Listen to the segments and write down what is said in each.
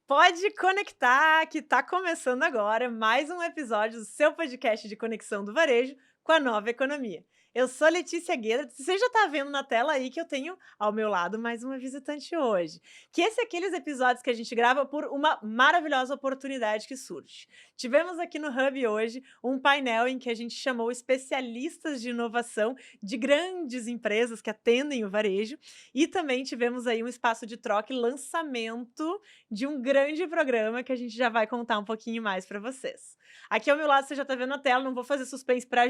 Pode conectar, que tá começando agora mais um episódio do seu podcast de conexão do varejo com a nova economia. Eu sou Letícia Guedes, você já tá vendo na tela aí que eu tenho ao meu lado mais uma visitante hoje. Que esse é aqueles episódios que a gente grava por uma maravilhosa oportunidade que surge. Tivemos aqui no Hub hoje um painel em que a gente chamou especialistas de inovação de grandes empresas que atendem o varejo e também tivemos aí um espaço de troca e lançamento de um grande programa que a gente já vai contar um pouquinho mais para vocês. Aqui ao meu lado você já está vendo na tela, não vou fazer suspense para a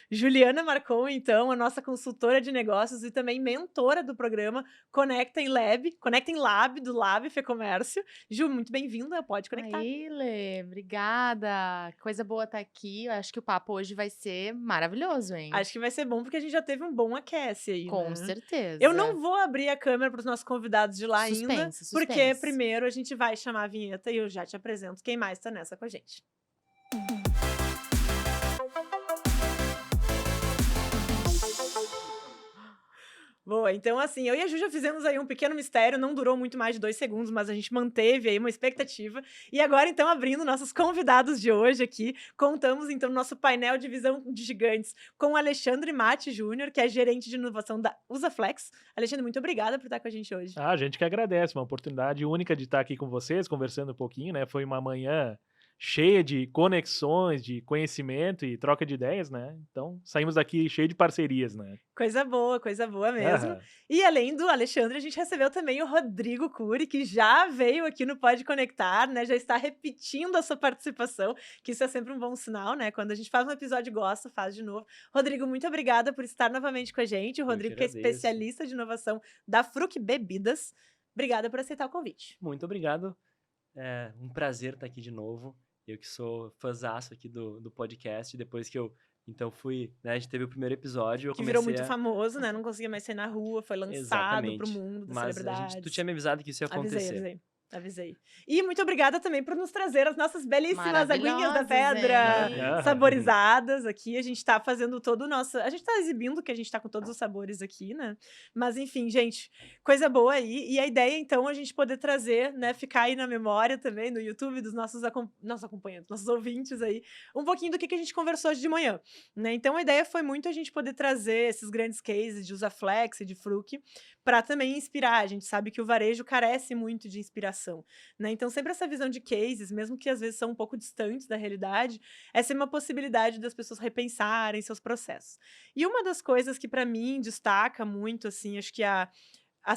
Juliana Marcon, então, a nossa consultora de negócios e também mentora do programa Conectem Lab, do Lab Fecomércio. Ju, muito bem-vinda, pode conectar. Aí, Lê, obrigada. Coisa boa estar aqui. Eu acho que o papo hoje vai ser maravilhoso, hein? Acho que vai ser bom porque a gente já teve um bom aquece aí, Com né. Eu não certeza. vou abrir a câmera para os nossos convidados de lá ainda, Suspense, porque suspense. primeiro a gente vai chamar a vinheta e eu já te apresento quem mais está nessa com a gente. Boa, então assim, eu e a Ju já fizemos aí um pequeno mistério, não durou muito mais de 2 segundos, mas a gente manteve aí uma expectativa. E agora então abrindo nossos convidados de hoje aqui, contamos então no nosso painel de visão de gigantes com o Alexandre Mate Júnior, que é gerente de inovação da Usaflex. Alexandre, muito obrigada por estar com a gente hoje. Ah, a gente que agradece, uma oportunidade única de estar aqui com vocês, conversando um pouquinho, né? Foi uma manhã cheia de conexões, de conhecimento e troca de ideias, né? Então, saímos daqui cheio de parcerias, né? Coisa boa mesmo. Aham. E além do Alexandre, a gente recebeu também o Rodrigo Cury, que já veio aqui no Pode Conectar, né? Já está repetindo a sua participação, que isso é sempre um bom sinal, né? Quando a gente faz um episódio e gosta, faz de novo. Rodrigo, muito obrigada por estar novamente com a gente. O Eu que Rodrigo, que é agradeço. especialista de inovação da Fruc Bebidas. Obrigada por aceitar o convite. Muito obrigado. É um prazer estar aqui de novo. Eu que sou fãzaço aqui do podcast. Depois que eu, então, fui, né, a gente teve o primeiro episódio, eu Que virou comecei muito a... famoso, né? Não conseguia mais sair na rua, foi lançado para o Exatamente. mundo das Mas tu celebridades. tinha me avisado que isso ia Avisei, acontecer. avisei. Avisei. E muito obrigada também por nos trazer as nossas belíssimas aguinhas da Maravilhosos, pedra hein? Aham. saborizadas aqui. A gente tá fazendo todo o nosso. A gente tá exibindo que a gente tá com todos os sabores aqui, né? Mas enfim, gente, coisa boa aí. E a ideia, então, é a gente poder trazer, né? Ficar aí na memória também, no YouTube, dos nossos acompanhantes, nossos ouvintes aí, um pouquinho do que a gente conversou hoje de manhã, né? Então a ideia foi muito a gente poder trazer esses grandes cases de Usaflex e de Fruc para também inspirar. A gente sabe que o varejo carece muito de inspiração, né? Então, sempre essa visão de cases, mesmo que às vezes são um pouco distantes da realidade, é sempre uma possibilidade das pessoas repensarem seus processos. E uma das coisas que para mim destaca muito, assim, acho que a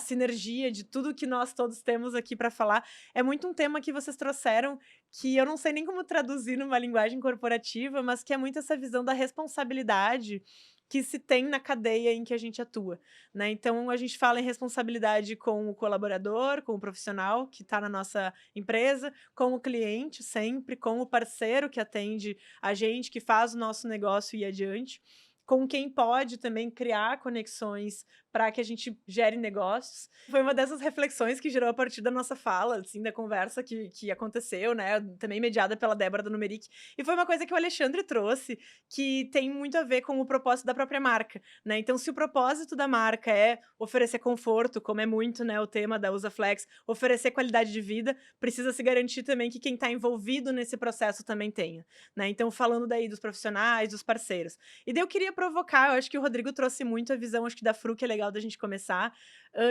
sinergia de tudo que nós todos temos aqui para falar é muito um tema que vocês trouxeram que eu não sei nem como traduzir numa linguagem corporativa, mas que é muito essa visão da responsabilidade que se tem na cadeia em que a gente atua, né? Então a gente fala em responsabilidade com o colaborador, com o profissional que está na nossa empresa, com o cliente sempre, com o parceiro que atende a gente, que faz o nosso negócio ir adiante, com quem pode também criar conexões para que a gente gere negócios. Foi uma dessas reflexões que gerou a partir da nossa fala, assim, da conversa que aconteceu, né, também mediada pela Débora do Numeric. E foi uma coisa que o Alexandre trouxe, que tem muito a ver com o propósito da própria marca, né. Então se o propósito da marca é oferecer conforto, como é muito, né, o tema da Usaflex, oferecer qualidade de vida, precisa se garantir também que quem está envolvido nesse processo também tenha, né. Então falando daí dos profissionais, dos parceiros. E daí eu queria provocar, eu acho que o Rodrigo trouxe muito a visão, acho que da Fruc é legal da gente começar,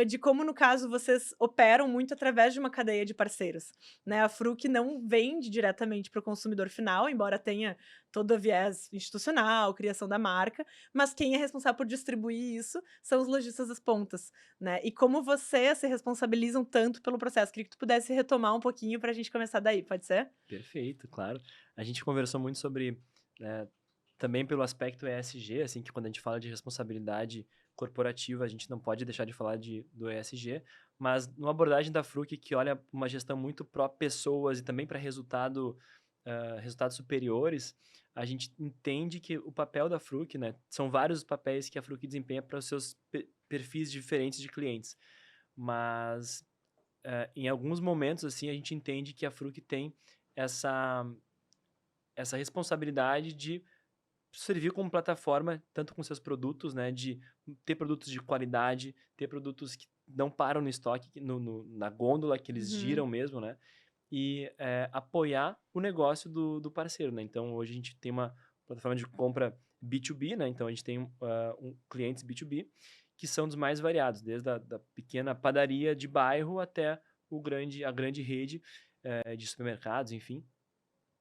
de como no caso vocês operam muito através de uma cadeia de parceiros, né. A Fruc não vende diretamente para o consumidor final, embora tenha todo o viés institucional, criação da marca, mas quem é responsável por distribuir isso são os lojistas das pontas, né. E como vocês se responsabilizam tanto pelo processo, queria que tu pudesse retomar um pouquinho para a gente começar daí, pode ser? Perfeito, claro. A gente conversou muito sobre, né, também pelo aspecto ESG, assim, que quando a gente fala de responsabilidade corporativa, a gente não pode deixar de falar do ESG, mas numa abordagem da Fruc que olha uma gestão muito pró-pessoas e também para resultados superiores, a gente entende que o papel da Fruc, né, são vários os papéis que a Fruc desempenha para os seus perfis diferentes de clientes, mas em alguns momentos, assim, a gente entende que a Fruc tem essa essa responsabilidade de servir como plataforma, tanto com seus produtos, né, de ter produtos de qualidade, ter produtos que não param no estoque, na gôndola, que eles Uhum. giram mesmo, né, e apoiar o negócio do parceiro, né? Então, hoje a gente tem uma plataforma de compra B2B, né? Então, a gente tem clientes B2B que são dos mais variados, desde da pequena padaria de bairro até a grande rede de supermercados, enfim.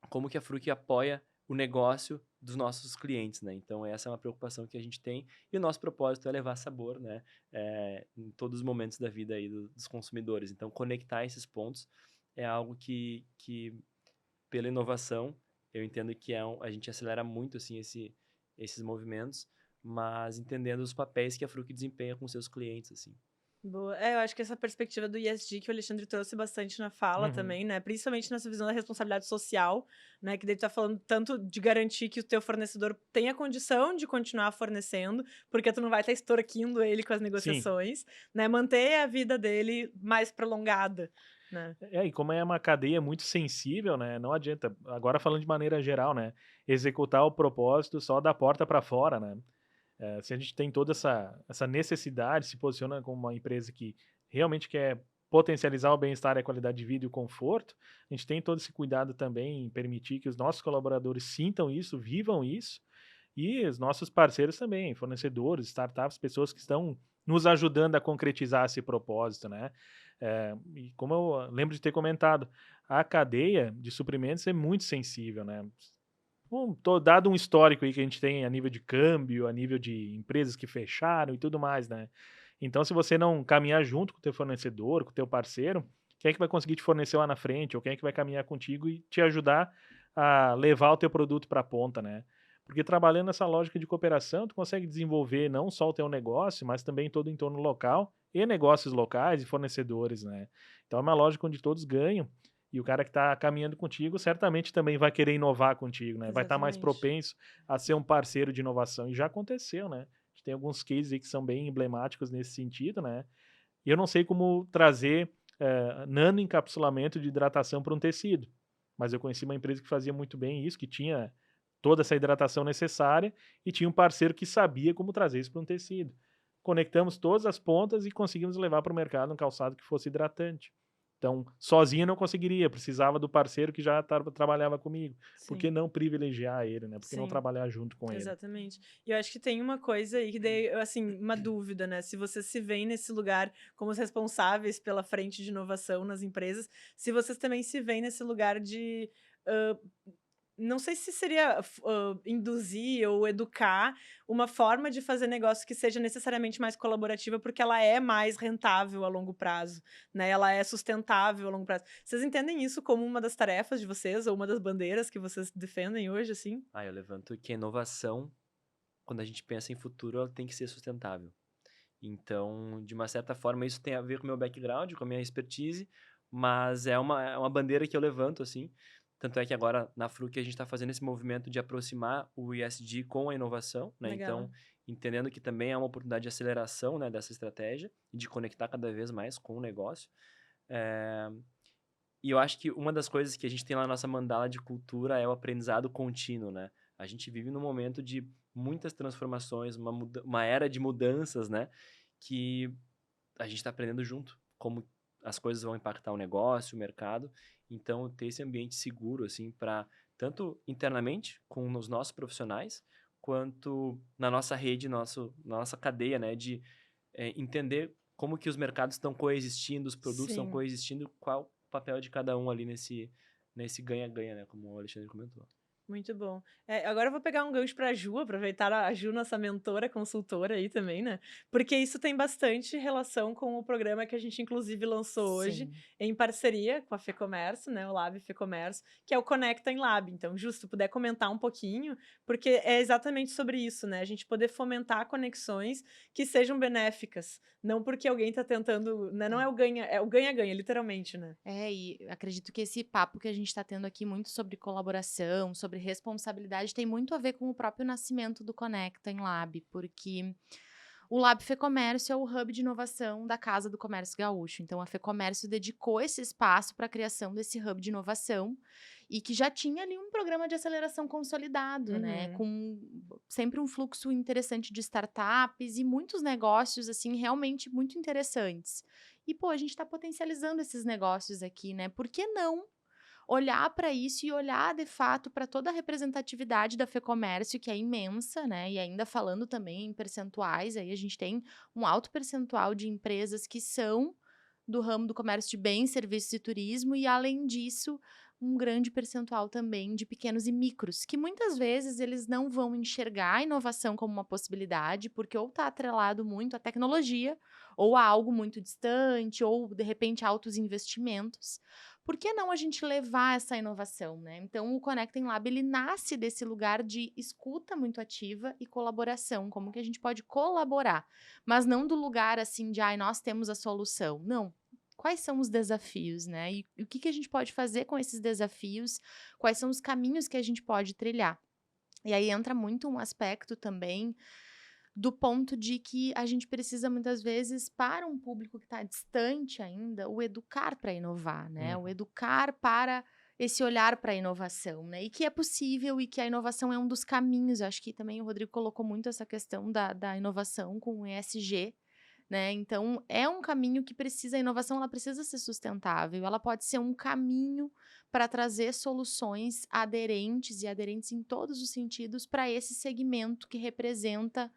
Como que a Fruc apoia o negócio dos nossos clientes, né? Então, essa é uma preocupação que a gente tem. E o nosso propósito é levar sabor, né? Em todos os momentos da vida aí dos consumidores. Então, conectar esses pontos é algo que pela inovação, eu entendo que a gente acelera muito, assim, esses movimentos, mas entendendo os papéis que a Fruc desempenha com seus clientes, assim. Boa. Eu acho que essa perspectiva do ESG que o Alexandre trouxe bastante na fala Uhum. também, né? Principalmente nessa visão da responsabilidade social, né? Que daí tu tá falando tanto de garantir que o teu fornecedor tenha condição de continuar fornecendo, porque tu não vai estar extorquindo ele com as Sim. negociações, né? Manter a vida dele mais prolongada, né? E como é uma cadeia muito sensível, né, não adianta, agora falando de maneira geral, né, executar o propósito só da porta para fora, né. Se a gente tem toda essa necessidade, se posiciona como uma empresa que realmente quer potencializar o bem-estar, a qualidade de vida e o conforto, a gente tem todo esse cuidado também em permitir que os nossos colaboradores sintam isso, vivam isso, e os nossos parceiros também, fornecedores, startups, pessoas que estão nos ajudando a concretizar esse propósito, né? E como eu lembro de ter comentado, a cadeia de suprimentos é muito sensível, né? Dado um histórico aí que a gente tem a nível de câmbio, a nível de empresas que fecharam e tudo mais, né? Então, se você não caminhar junto com o teu fornecedor, com o teu parceiro, quem é que vai conseguir te fornecer lá na frente? Ou quem é que vai caminhar contigo e te ajudar a levar o teu produto para a ponta, né? Porque trabalhando nessa lógica de cooperação, tu consegue desenvolver não só o teu negócio, mas também todo o entorno local e negócios locais e fornecedores, né? Então é uma lógica onde todos ganham e o cara que está caminhando contigo certamente também vai querer inovar contigo, né? Vai estar mais Exatamente. propenso a ser um parceiro de inovação. E já aconteceu, né? A gente tem alguns cases aí que são bem emblemáticos nesse sentido, né? E eu não sei como trazer nano encapsulamento de hidratação para um tecido. Mas eu conheci uma empresa que fazia muito bem isso, que tinha toda essa hidratação necessária e tinha um parceiro que sabia como trazer isso para um tecido. Conectamos todas as pontas e conseguimos levar para o mercado um calçado que fosse hidratante. Então, sozinho eu não conseguiria, precisava do parceiro que já trabalhava comigo. Por que Sim, não privilegiar ele, né? Por que não sim. trabalhar junto com ele? Exatamente. E eu acho que tem uma coisa aí que daí, assim, uma dúvida, né? Se vocês se veem nesse lugar como os responsáveis pela frente de inovação nas empresas, se vocês também se veem nesse lugar de não sei se seria induzir ou educar uma forma de fazer negócio que seja necessariamente mais colaborativa, porque ela é mais rentável a longo prazo, né? Ela é sustentável a longo prazo. Vocês entendem isso como uma das tarefas de vocês ou uma das bandeiras que vocês defendem hoje, assim? Eu levanto que a inovação, quando a gente pensa em futuro, ela tem que ser sustentável. Então, de uma certa forma, isso tem a ver com o meu background, com a minha expertise, mas é uma bandeira que eu levanto, assim. Tanto é que agora, na Fruc, a gente está fazendo esse movimento de aproximar o ESG com a inovação, né? Legal. Então, entendendo que também é uma oportunidade de aceleração, né, dessa estratégia e de conectar cada vez mais com o negócio. Eh, e eu acho que uma das coisas que a gente tem lá na nossa mandala de cultura é o aprendizado contínuo, né? A gente vive num momento de muitas transformações, uma era de mudanças, né? Que a gente está aprendendo junto como as coisas vão impactar o negócio, o mercado. Então, ter esse ambiente seguro, assim, para tanto internamente com os nossos profissionais, quanto na nossa rede, na nossa cadeia, né? De entender como que os mercados estão coexistindo, os produtos estão Sim. coexistindo, qual o papel de cada um ali nesse ganha-ganha, né? Como o Alexandre comentou. Muito bom. Agora eu vou pegar um gancho para a Ju, aproveitar a Ju, nossa mentora, consultora aí também, né? Porque isso tem bastante relação com o programa que a gente, inclusive, lançou hoje, Sim. em parceria com a FEComércio, né? O Lab FEComércio, que é o Conecta em Lab. Então, Ju, se tu puder comentar um pouquinho, porque é exatamente sobre isso, né? A gente poder fomentar conexões que sejam benéficas. Não porque alguém está tentando, né? Não é o ganha-ganha, literalmente, né? E acredito que esse papo que a gente está tendo aqui muito sobre colaboração, sobre responsabilidade, tem muito a ver com o próprio nascimento do Conecta em Lab, porque o Lab Fecomércio é o hub de inovação da Casa do Comércio Gaúcho. Então, a Fecomércio dedicou esse espaço para a criação desse hub de inovação e que já tinha ali um programa de aceleração consolidado, né? Uhum. Com sempre um fluxo interessante de startups e muitos negócios, assim, realmente muito interessantes. E, pô, a gente está potencializando esses negócios aqui, né? Por que não olhar para isso e olhar, de fato, para toda a representatividade da FEComércio, que é imensa, né? E ainda falando também em percentuais, aí a gente tem um alto percentual de empresas que são do ramo do comércio de bens, serviços e turismo, e além disso, um grande percentual também de pequenos e micros, que muitas vezes eles não vão enxergar a inovação como uma possibilidade, porque ou está atrelado muito à tecnologia, ou a algo muito distante, ou de repente altos investimentos. Por que não a gente levar essa inovação, né? Então, o Connecting Lab, ele nasce desse lugar de escuta muito ativa e colaboração, como que a gente pode colaborar, mas não do lugar assim de, ai, nós temos a solução. Não. Quais são os desafios, né? E o que a gente pode fazer com esses desafios? Quais são os caminhos que a gente pode trilhar? E aí entra muito um aspecto também do ponto de que a gente precisa muitas vezes, para um público que está distante ainda, o educar para inovar, né? O educar para esse olhar para a inovação, né? E que é possível e que a inovação é um dos caminhos. Eu acho que também o Rodrigo colocou muito essa questão da inovação com o ESG, né? Então, é um caminho que precisa, a inovação ela precisa ser sustentável, ela pode ser um caminho para trazer soluções aderentes e aderentes em todos os sentidos para esse segmento que representa,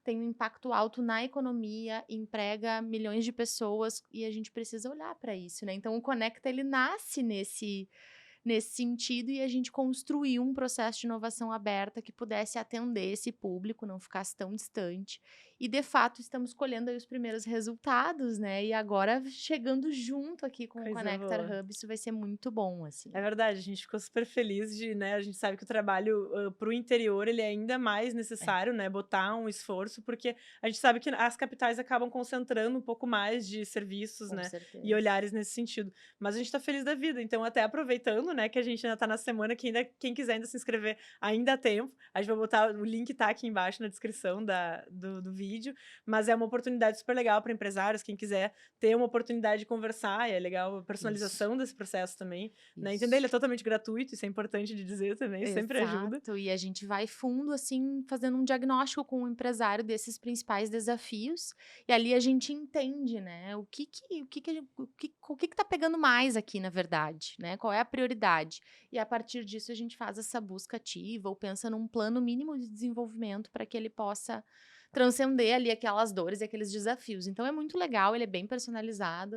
tem um impacto alto na economia, emprega milhões de pessoas e a gente precisa olhar para isso, né? Então, o Conecta, ele nasce nesse sentido e a gente construiu um processo de inovação aberta que pudesse atender esse público, não ficasse tão distante. E, de fato, estamos colhendo aí os primeiros resultados, né? E agora, chegando junto aqui com o Coisa Connector boa. Hub, isso vai ser muito bom, assim. É verdade, a gente ficou super feliz de, né, a gente sabe que o trabalho para o interior ele é ainda mais necessário, né, botar um esforço, porque a gente sabe que as capitais acabam concentrando um pouco mais de serviços, Com né, certeza. e olhares nesse sentido. Mas a gente tá feliz da vida, então até aproveitando, né, que a gente ainda tá na semana, que ainda, quem quiser ainda se inscrever, ainda há tempo, a gente vai botar, o link tá aqui embaixo na descrição do vídeo, mas é uma oportunidade super legal para empresários, quem quiser ter uma oportunidade de conversar, e é legal a personalização desse processo também, né, entender, ele é totalmente gratuito, isso é importante de dizer também, sempre ajuda. Exato, e a gente vai fundo, assim, fazendo um diagnóstico com o empresário desses principais desafios, e ali a gente entende, né, o que tá pegando mais aqui, na verdade, né, qual é a prioridade, e a partir disso a gente faz essa busca ativa, ou pensa num plano mínimo de desenvolvimento para que ele possa transcender ali aquelas dores e aqueles desafios. Então é muito legal, ele é bem personalizado,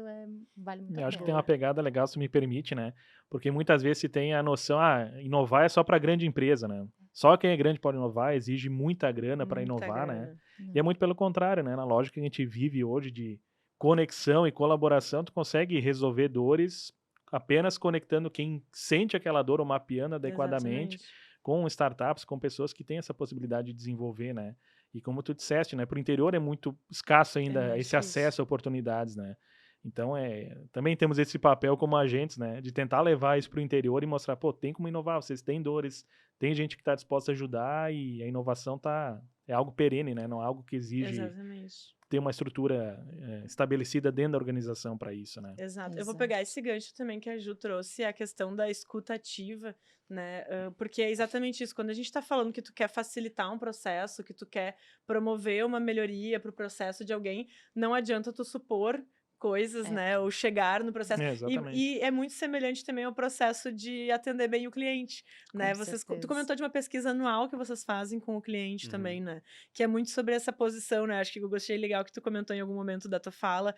vale muito a Eu acho que pena. tem uma pegada legal, se me permite, né? Porque muitas vezes se tem a noção, inovar é só para grande empresa, né? Só quem é grande pode inovar, exige muita grana para Muita inovar, né? grana. E é muito pelo contrário, né? Na lógica que a gente vive hoje de conexão e colaboração, tu consegue resolver dores apenas conectando quem sente aquela dor ou mapeando adequadamente Exatamente. com startups, com pessoas que têm essa possibilidade de desenvolver, né? E como tu disseste, né? Para o interior é muito escasso ainda muito esse difícil. acesso a oportunidades, né? Então, também temos esse papel como agentes, né? De tentar levar isso para o interior e mostrar, pô, tem como inovar, vocês têm dores, tem gente que está disposta a ajudar e a inovação é algo perene, né? Não é algo que exige Exatamente. ter uma estrutura estabelecida dentro da organização para isso, né? Exato. Eu vou pegar esse gancho também que a Ju trouxe, a questão da escuta ativa, né? Porque é exatamente isso. Quando a gente tá falando que tu quer facilitar um processo, que tu quer promover uma melhoria pro processo de alguém, não adianta tu supor coisas, né? Ou chegar no processo. Exatamente. E é muito semelhante também ao processo de atender bem o cliente, né? Com Tu certeza. comentou de uma pesquisa anual que vocês fazem com o cliente Uhum. também, né? Que é muito sobre essa posição, né? Acho que eu gostei legal que tu comentou em algum momento da tua fala,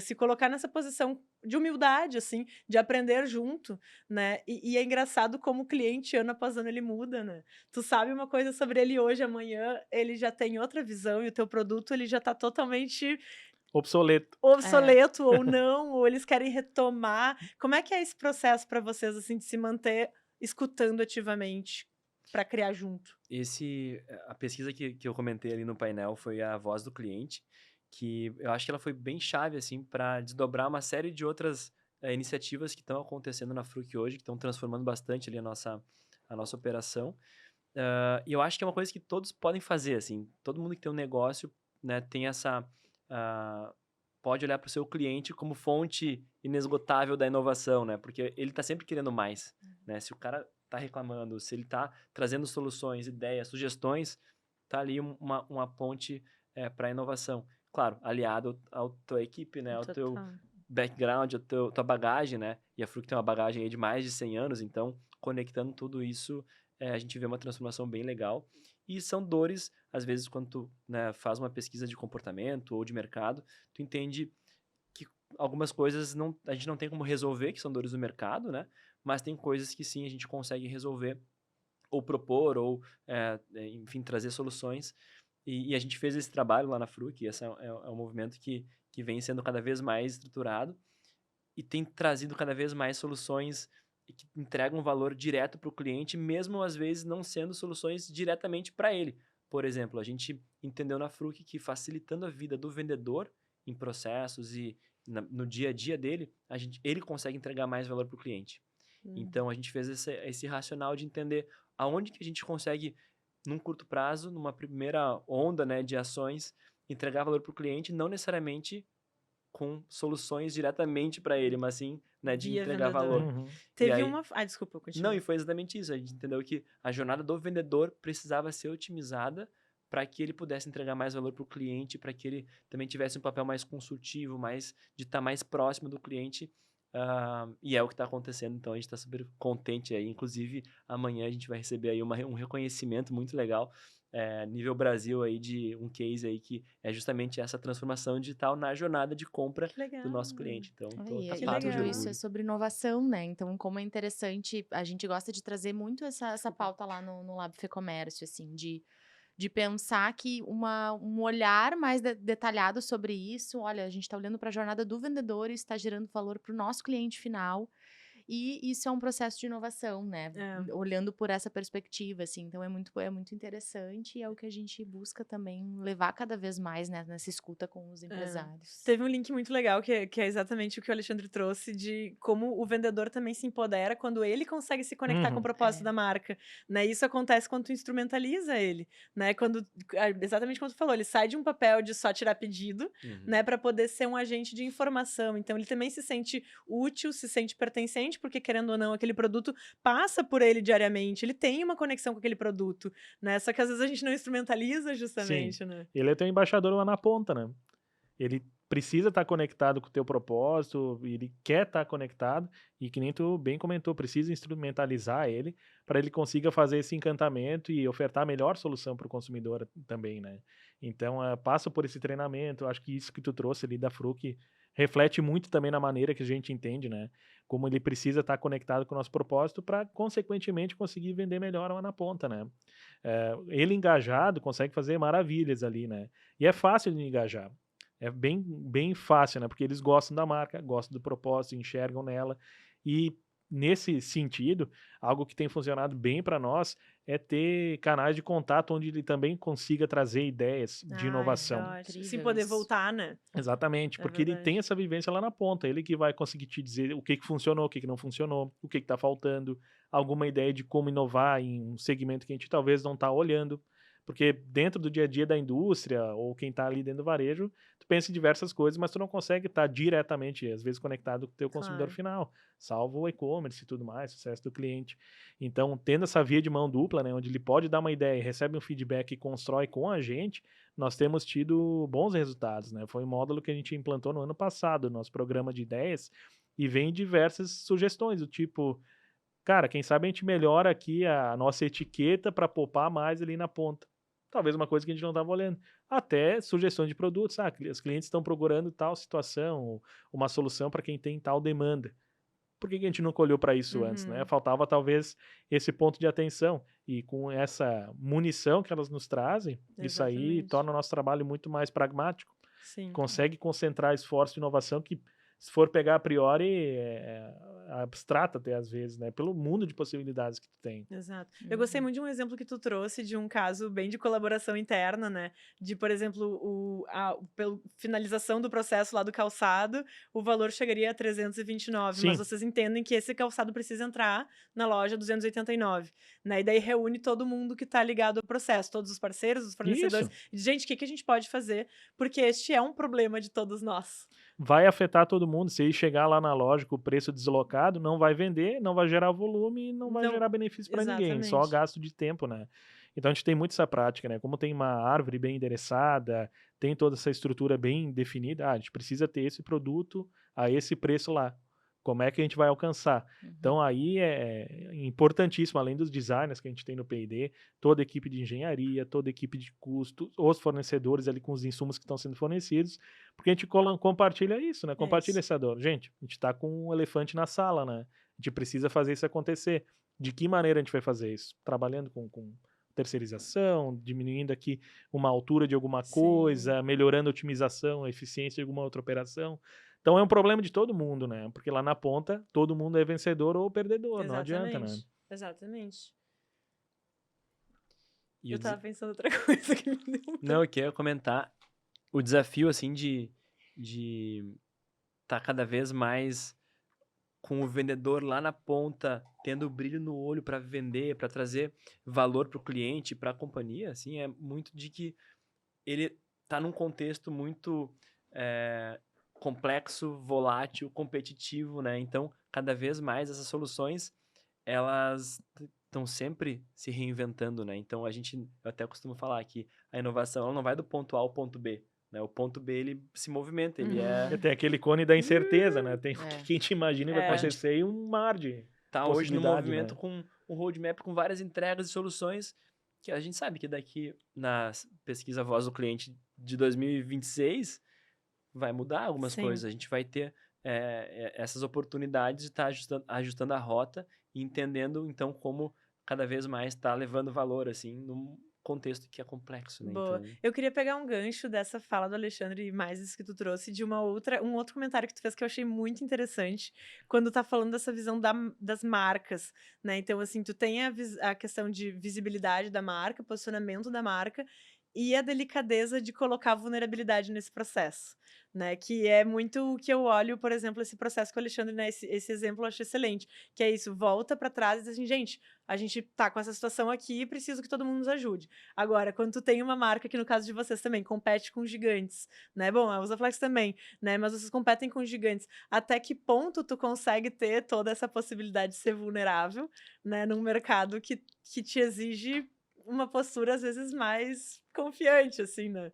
se colocar nessa posição de humildade, assim, de aprender junto, né? E é engraçado como o cliente, ano após ano, ele muda, né? Tu sabe uma coisa sobre ele hoje, amanhã, ele já tem outra visão e o teu produto, ele já tá totalmente Obsoleto. obsoleto ou não, ou eles querem retomar. Como é que é esse processo para vocês, assim, de se manter escutando ativamente para criar junto? A pesquisa que eu comentei ali no painel foi a voz do cliente, que eu acho que ela foi bem chave, assim, para desdobrar uma série de outras iniciativas que estão acontecendo na Fruc hoje, que estão transformando bastante ali a nossa operação. E eu acho que é uma coisa que todos podem fazer, assim, todo mundo que tem um negócio, né, tem pode olhar para o seu cliente como fonte inesgotável da inovação, né, porque ele está sempre querendo mais, né, se o cara está reclamando, se ele está trazendo soluções, ideias, sugestões, tá ali uma ponte para a inovação. claro, aliado à tua equipe, né? Ao teu Total. background, tua bagagem, né? E a Fruc tem uma bagagem aí de mais de 100 anos, então, conectando tudo isso, a gente vê uma transformação bem legal. E são dores, às vezes, quando tu, né, faz uma pesquisa de comportamento ou de mercado, tu entende que algumas coisas a gente não tem como resolver, que são dores do mercado, né? Mas tem coisas que sim, a gente consegue resolver, ou propor, ou, enfim, trazer soluções. E a gente fez esse trabalho lá na Fruc, e esse é um movimento que vem sendo cada vez mais estruturado e tem trazido cada vez mais soluções que entregam valor direto para o cliente, mesmo às vezes não sendo soluções diretamente para ele. Por exemplo, a gente entendeu na Fruc que facilitando a vida do vendedor em processos e no dia a dia dele, ele consegue entregar mais valor para o cliente. Então, a gente fez esse racional de entender aonde que a gente consegue, num curto prazo, numa primeira onda, né, de ações, entregar valor para o cliente, não necessariamente com soluções diretamente para ele, mas sim, né, de Via entregar vendedor. valor. Uhum. E Teve aí, uma. Desculpa, não, continua. e foi exatamente isso. A gente entendeu que a jornada do vendedor precisava ser otimizada para que ele pudesse entregar mais valor para o cliente, para que ele também tivesse um papel mais consultivo, de estar mais próximo do cliente. E é o que está acontecendo, então a gente está super contente aí. Inclusive, amanhã a gente vai receber aí um reconhecimento muito legal, nível Brasil aí, de um case aí que é justamente essa transformação digital na jornada de compra Que legal. do nosso cliente. Então, E, tá Que papo de tudo legal. isso é orgulho. sobre inovação, né? Então, como é interessante, a gente gosta de trazer muito essa pauta lá no Lab Fecomércio, assim, de pensar que um olhar mais detalhado sobre isso, olha, a gente está olhando para a jornada do vendedor e está gerando valor para o nosso cliente final. E isso é um processo de inovação, né? É. Olhando por essa perspectiva, assim. Então, é muito interessante e é o que a gente busca também levar cada vez mais, né? Nessa escuta com os empresários. Teve um link muito legal que é exatamente o que o Alexandre trouxe de como o vendedor também se empodera quando ele consegue se conectar com o Uhum. propósito da marca, né? Isso acontece quando tu instrumentaliza ele, né? Exatamente como tu falou, ele sai de um papel de só tirar pedido, né, para poder ser um agente de informação. Então ele também se sente útil, se sente pertencente, porque querendo ou não, aquele produto passa por ele diariamente, ele tem uma conexão com aquele produto, né? Só que às vezes a gente não instrumentaliza Sim, justamente, né? ele é teu embaixador lá na ponta, né? Ele precisa estar conectado com o teu propósito, ele quer estar conectado, e que nem tu bem comentou, precisa instrumentalizar ele para ele consiga fazer esse encantamento e ofertar a melhor solução para o consumidor também, né? Então, passa por esse treinamento, acho que isso que tu trouxe ali da Fruc reflete muito também na maneira que a gente entende, né? Como ele precisa estar conectado com o nosso propósito para, consequentemente, conseguir vender melhor lá na ponta, né? Ele engajado consegue fazer maravilhas ali, né? E é fácil de engajar. É bem fácil, né? Porque eles gostam da marca, gostam do propósito, enxergam nela. E nesse sentido, algo que tem funcionado bem para nós é ter canais de contato onde ele também consiga trazer ideias de Ai, inovação. ótimo. Incrível Sem poder isso. voltar, né? Exatamente, É porque ele verdade. tem essa vivência lá na ponta, ele que vai conseguir te dizer o que funcionou, o que não funcionou, o que está faltando, alguma ideia de como inovar em um segmento que a gente talvez não está olhando, porque dentro do dia a dia da indústria, ou quem está ali dentro do varejo, tu pensa em diversas coisas, mas tu não consegue estar diretamente, às vezes, conectado com o teu consumidor Claro. final, salvo o e-commerce e tudo mais, sucesso do cliente. Então, tendo essa via de mão dupla, né, onde ele pode dar uma ideia, recebe um feedback e constrói com a gente, nós temos tido bons resultados, né? Foi um módulo que a gente implantou no ano passado, nosso programa de ideias, e vem diversas sugestões, do tipo, cara, quem sabe a gente melhora aqui a nossa etiqueta para poupar mais ali na ponta. Talvez uma coisa que a gente não estava olhando. Até sugestões de produtos. Os clientes estão procurando tal situação, uma solução para quem tem tal demanda. Por que a gente nunca olhou para isso antes, né? Uhum. Faltava talvez esse ponto de atenção. E com essa munição que elas nos trazem, isso aí Exatamente. torna o nosso trabalho muito mais pragmático. Sim. Consegue concentrar esforço e inovação que, se for pegar a priori, é abstrata até às vezes, né? Pelo mundo de possibilidades que tu tem. Exato. Eu gostei muito de um exemplo que tu trouxe de um caso bem de colaboração interna, né? De, por exemplo, pela finalização do processo lá do calçado, o valor chegaria a 329, mas Sim. vocês entendem que esse calçado precisa entrar na loja 289, né? E daí reúne todo mundo que tá ligado ao processo, todos os parceiros, os fornecedores. Isso. E, gente, o que a gente pode fazer? Porque este é um problema de todos nós. Vai afetar todo mundo. Se ele chegar lá na loja com o preço deslocado, não vai vender, não vai gerar volume e não vai Não, gerar benefício para ninguém, só exatamente. gasto de tempo, né? Então a gente tem muito essa prática, né? Como tem uma árvore bem endereçada, tem toda essa estrutura bem definida, a gente precisa ter esse produto a esse preço lá. Como é que a gente vai alcançar? Então aí é importantíssimo, além dos designers que a gente tem no P&D, toda a equipe de engenharia, toda a equipe de custo, os fornecedores ali com os insumos que estão sendo fornecidos, porque a gente compartilha isso, né? Compartilha isso. essa dor. Gente, a gente está com um elefante na sala, né? A gente precisa fazer isso acontecer. De que maneira a gente vai fazer isso? Trabalhando com terceirização, diminuindo aqui uma altura de alguma Sim. coisa, melhorando a otimização, a eficiência de alguma outra operação. Então é um problema de todo mundo, né? Porque lá na ponta, todo mundo é vencedor ou perdedor, não adianta, né? Exatamente. E Eu o tava pensando outra coisa que me deu Não, eu queria comentar o desafio, assim, de estar cada vez mais com o vendedor lá na ponta, tendo brilho no olho para vender, para trazer valor para o cliente, para a companhia, assim, é muito de que ele tá num contexto muito complexo, volátil, competitivo, né? Então, cada vez mais essas soluções, elas estão sempre se reinventando, né? Então, eu até costumo falar que a inovação ela não vai do ponto A ao ponto B, né? O ponto B, ele se movimenta, ele Tem aquele cone da incerteza, né? Tem o É. que a gente imagina que vai acontecer e um mar de tá hoje no possibilidade, movimento né? com um roadmap com várias entregas e soluções que a gente sabe que daqui na pesquisa Voz do Cliente de 2026 vai mudar algumas Sim. coisas. A gente vai ter essas oportunidades de estar ajustando a rota e entendendo, então, como cada vez mais está levando valor, assim, num contexto que é complexo, né? Boa. Então, Eu queria pegar um gancho dessa fala do Alexandre e mais isso que tu trouxe de um outro comentário que tu fez que eu achei muito interessante, quando tá falando dessa visão das marcas, né? Então, assim, tu tem a questão de visibilidade da marca, posicionamento da marca e a delicadeza de colocar vulnerabilidade nesse processo, né? Que é muito o que eu olho, por exemplo, esse processo com o Alexandre, né? Esse exemplo eu acho excelente, que é isso, volta pra trás e diz assim, gente, a gente tá com essa situação aqui e preciso que todo mundo nos ajude. Agora, quando tu tem uma marca que no caso de vocês também compete com gigantes, né? Bom, a Usaflex também, né? Mas vocês competem com gigantes. Até que ponto tu consegue ter toda essa possibilidade de ser vulnerável, né? Num mercado que te exige uma postura às vezes mais confiante, assim, né?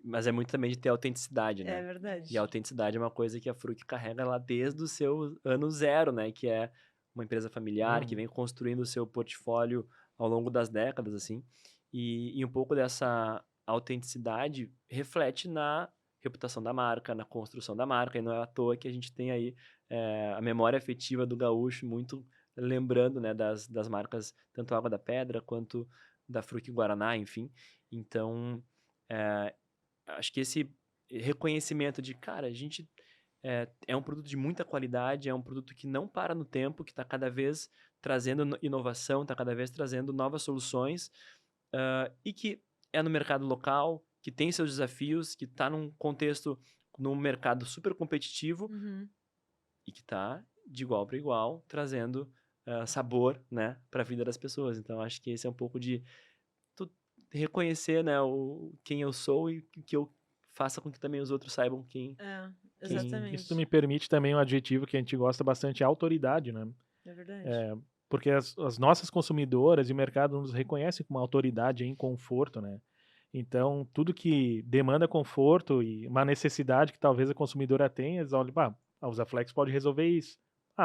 mas é muito também de ter autenticidade, É né? verdade. E a autenticidade é uma coisa que a Fruc carrega lá desde o seu ano zero, né? Que é uma empresa familiar que vem construindo o seu portfólio ao longo das décadas, assim. E um pouco dessa autenticidade reflete na reputação da marca, na construção da marca. E não é à toa que a gente tem aí a memória afetiva do gaúcho muito lembrando, né? Das marcas, tanto Água da Pedra quanto da Fruc Guaraná, enfim. Então, acho que esse reconhecimento de, cara, a gente é um produto de muita qualidade, é um produto que não para no tempo, que está cada vez trazendo inovação, está cada vez trazendo novas soluções, e que é no mercado local, que tem seus desafios, que está num contexto, num mercado super competitivo Uhum. e que está de igual para igual, trazendo sabor, né, para a vida das pessoas. Então, acho que esse é um pouco de reconhecer, né, quem eu sou e que eu faça com que também os outros saibam quem Exatamente. Isso me permite também um adjetivo que a gente gosta bastante, autoridade, né? É verdade. Porque as nossas consumidoras e o mercado nos reconhecem como autoridade em conforto, né? Então, tudo que demanda conforto e uma necessidade que talvez a consumidora tenha, eles olham, a Usaflex pode resolver isso.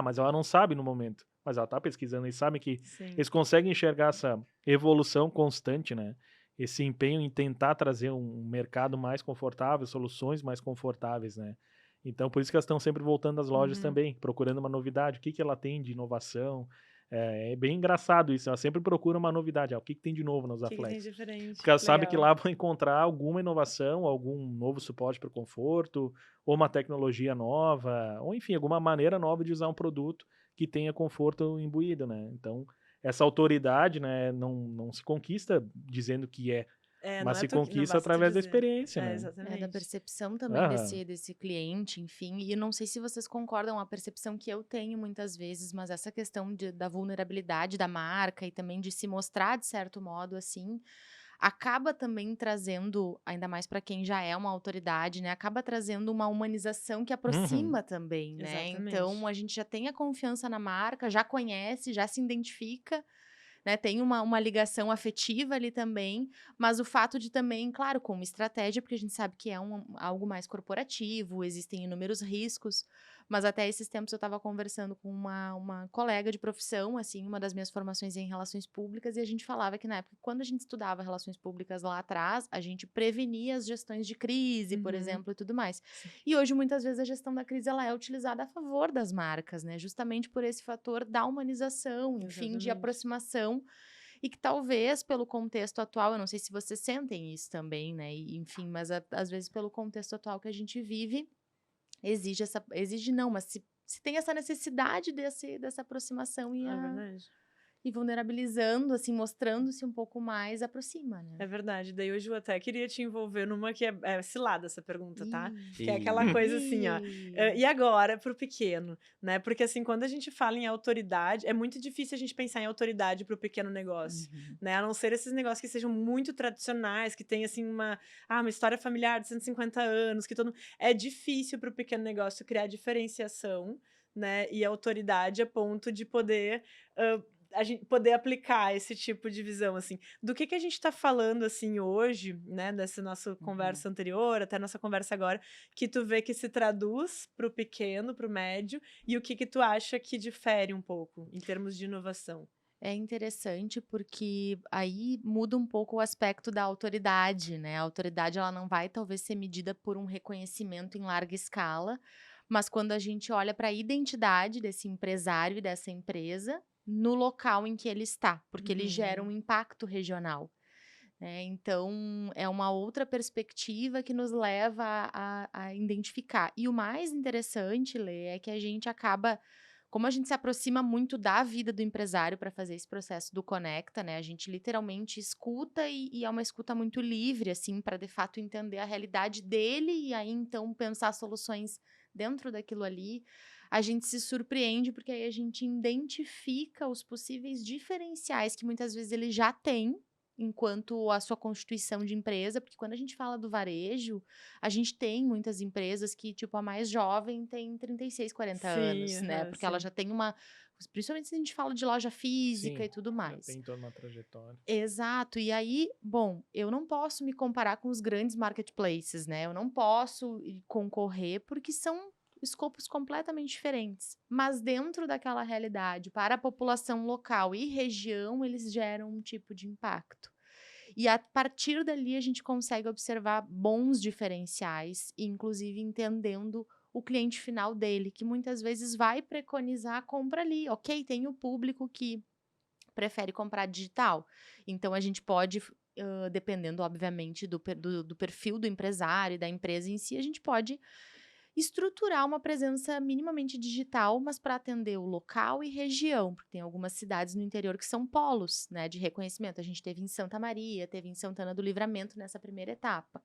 Mas ela não sabe no momento. Mas ela está pesquisando e sabe que Sim. eles conseguem enxergar essa evolução constante, né? Esse empenho em tentar trazer um mercado mais confortável, soluções mais confortáveis, né? Então, por isso que elas estão sempre voltando às lojas também, procurando uma novidade. O que ela tem de inovação? É bem engraçado isso. Ela sempre procura uma novidade. O que tem de novo na O que tem Usaflex? diferente? Porque ela sabe que Legal. lá vão encontrar alguma inovação, algum novo suporte para o conforto, ou uma tecnologia nova, ou enfim, alguma maneira nova de usar um produto que tenha conforto imbuído, né? Então, essa autoridade, né, não se conquista dizendo que Não mas é se não conquista basta tu através da dizer. experiência, né? Da Exatamente. percepção também desse cliente, enfim. E eu não sei se vocês concordam, a percepção que eu tenho muitas vezes, mas essa questão da vulnerabilidade da marca e também de se mostrar de certo modo, assim, acaba também trazendo, ainda mais para quem já é uma autoridade, né? Acaba trazendo uma humanização que aproxima também, né? Exatamente. Então, a gente já tem a confiança na marca, já conhece, já se identifica, né, tem uma ligação afetiva ali também, mas o fato de também, claro, como estratégia, porque a gente sabe que é algo mais corporativo, existem inúmeros riscos, mas até esses tempos eu estava conversando com uma colega de profissão, assim, uma das minhas formações é em relações públicas, e a gente falava que na época, quando a gente estudava relações públicas lá atrás, a gente prevenia as gestões de crise, por exemplo, e tudo mais. Sim. E hoje, muitas vezes, a gestão da crise ela é utilizada a favor das marcas, né? Justamente por esse fator da humanização, enfim, de Exatamente. aproximação. E que talvez, pelo contexto atual, eu não sei se vocês sentem isso também, né? E, enfim, mas às vezes, pelo contexto atual que a gente vive, exige não, mas se tem essa necessidade dessa aproximação É verdade. e vulnerabilizando, assim, mostrando-se um pouco mais, aproxima, né? É verdade. Daí hoje eu até queria te envolver numa que é cilada essa pergunta, tá? Ih. Que é aquela coisa assim, ó. E agora pro pequeno, né? Porque assim, quando a gente fala em autoridade, é muito difícil a gente pensar em autoridade pro pequeno negócio, Uhum. né? A não ser esses negócios que sejam muito tradicionais, que tem assim uma história familiar de 150 anos, que todo é difícil pro pequeno negócio criar diferenciação, né? E autoridade a ponto de poder a gente poder aplicar esse tipo de visão, assim. Do que a gente está falando, assim, hoje, né, dessa nossa conversa anterior, até nossa conversa agora, que tu vê que se traduz para o pequeno, para o médio, e o que tu acha que difere um pouco, em termos de inovação? É interessante porque aí muda um pouco o aspecto da autoridade, né? A autoridade ela não vai talvez ser medida por um reconhecimento em larga escala, mas quando a gente olha para a identidade desse empresário e dessa empresa no local em que ele está, porque ele gera um impacto regional, né? Então é uma outra perspectiva que nos leva a identificar. E o mais interessante, Lê, é que a gente acaba como a gente se aproxima muito da vida do empresário para fazer esse processo do conecta, né? A gente literalmente escuta e é uma escuta muito livre, assim, para de fato entender a realidade dele e aí então pensar soluções dentro daquilo ali. A gente se surpreende porque aí a gente identifica os possíveis diferenciais que muitas vezes ele já tem enquanto a sua constituição de empresa, porque quando a gente fala do varejo, a gente tem muitas empresas que, tipo, a mais jovem tem 36, 40 Sim, anos, né? Porque ela sim. já tem principalmente se a gente fala de loja física Sim, e tudo já mais. tem toda uma trajetória. Exato. E aí, bom, eu não posso me comparar com os grandes marketplaces, né? Eu não posso concorrer porque são escopos completamente diferentes. Mas dentro daquela realidade, para a população local e região, eles geram um tipo de impacto. E a partir dali a gente consegue observar bons diferenciais, inclusive entendendo o cliente final dele, que muitas vezes vai preconizar a compra ali. Ok, tem o público que prefere comprar digital. Então a gente pode, dependendo, obviamente, do perfil do empresário e da empresa em si, a gente pode estruturar uma presença minimamente digital, mas para atender o local e região, porque tem algumas cidades no interior que são polos, né, de reconhecimento. A gente teve em Santa Maria, teve em Santana do Livramento nessa primeira etapa.